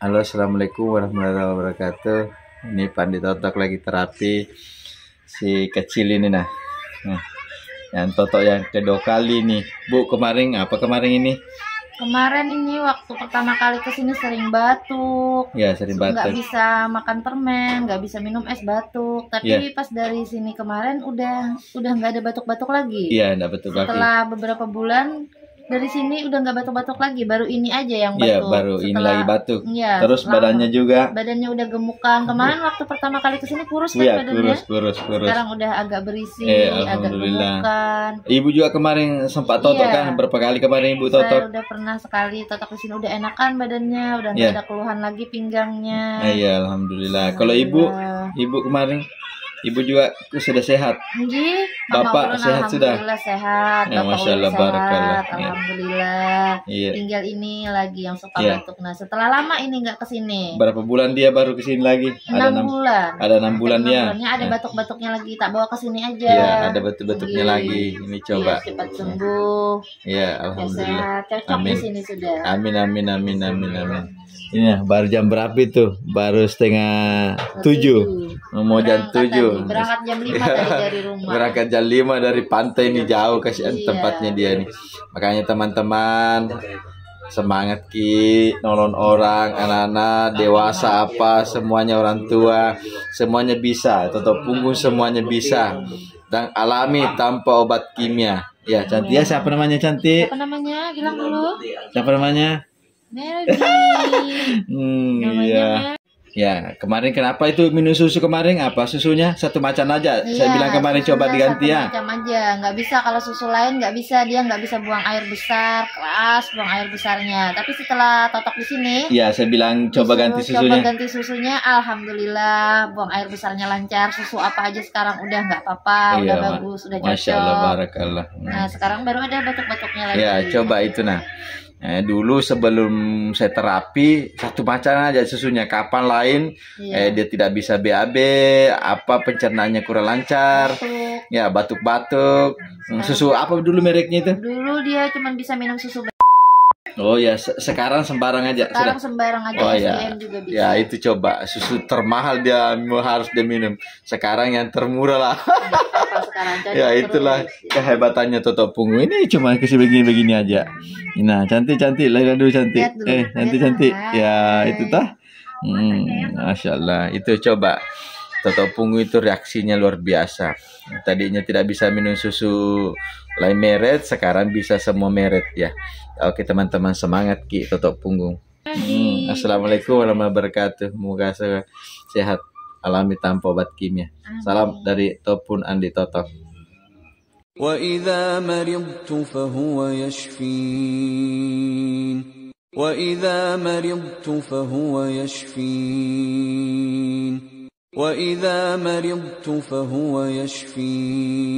Halo, assalamualaikum warahmatullahi wabarakatuh. Ini Pandi Totok lagi terapi si kecil ini nah. Nah, yang Totok yang kedua kali nih. Bu, kemarin ini? Kemarin ini waktu pertama kali kesini sering batuk. Ya, sering batuk. Nggak bisa makan permen, nggak bisa minum es, batuk. Tapi pas dari sini kemarin udah nggak ada batuk-batuk lagi. Iya, nggak batuk lagi. Setelah beberapa bulan dari sini udah nggak batuk-batuk lagi, baru ini aja yang batuk. Iya, baru ini lagi batuk. Ya, terus badannya juga. Badannya udah gemukan. Kemarin waktu pertama kali kesini kurus kan badannya. Kurus. Sekarang udah agak berisi, agak gemukan. Ibu juga kemarin sempat totok kan? Berapa kali kemarin Ibu totok? Saya udah pernah sekali totok di sini, udah enakan badannya, udah nggak ada keluhan lagi pinggangnya. Iya, alhamdulillah. Kalau Ibu kemarin Ibu juga sudah sehat. Bapak sehat sudah. Alhamdulillah sehat. Ya, Masya Allah, barakallah. Alhamdulillah. Iya. Tinggal ini lagi yang suka batuk. Nah, setelah lama ini nggak kesini. Berapa bulan dia baru kesini lagi? 6 bulan. Ada 6 bulan ya. Ada batuk-batuknya lagi. Tak bawa kesini aja. Iya, ada batuk-batuknya lagi. Ini coba. Ya, cepat sembuh. Iya, alhamdulillah. Ya, sehat. Cocok di sini sudah. Amin. Ini baru jam berapa itu? Baru setengah 7. Mau jam 7. Berangkat jam 5 dari rumah. Berangkat jam 5 dari pantai ini jauh, kasihan tempatnya dia nih. Makanya teman-teman semangat nolong orang, anak-anak, dewasa apa, semuanya orang tua, semuanya bisa. Tutup punggung semuanya bisa. Dan alami tanpa obat kimia. Ya, cantik ya. Siapa namanya cantik? Siapa namanya? Bilang dulu. Siapa namanya? Melody. Iya. Ya, kemarin kenapa itu minum susu kemarin? Apa susunya? Satu macam aja. Saya bilang kemarin coba diganti ya. Satu macam aja. Nggak bisa kalau susu lain nggak bisa, dia nggak bisa buang air besar, keras buang air besarnya. Tapi setelah totok di sini, ya saya bilang coba ganti susunya. Coba ganti susunya, alhamdulillah buang air besarnya lancar. Susu apa aja sekarang udah nggak apa-apa, udah bagus, udah cocok. Masya Allah, barakallah. Nah sekarang baru ada batuk-batuknya lagi. Ya coba itu nah. Dulu sebelum saya terapi satu macam aja susunya. Kapan lain dia tidak bisa BAB, apa pencernaannya kurang lancar, ya batuk-batuk. Susu apa dulu mereknya itu? Dulu dia cuma bisa minum susu. Oh ya, sekarang sembarang aja. Sekarang sembarang aja. Oh ya, juga bisa. Ya itu coba susu termahal dia harus dia minum. Sekarang yang termurah lah. Ya itulah kehebatannya Toto Punggung. Ini cuma kasih begini aja. Nah cantik lihat dulu cantik. Cantik. Ya itu tah. Masya Allah. Itu coba. Toto Punggung itu reaksinya luar biasa. Tadinya tidak bisa minum susu lain meret, sekarang bisa semua meret ya. Oke teman-teman, semangat Toto Punggung. Assalamualaikum warahmatullahi wabarakatuh. Semoga sehat, alami tanpa obat kimia. Salam dari Topun Andi Totok. وإذا مرضت فهو يشفين وإذا مرضت فهو يشفين وإذا مرضت فهو يشفين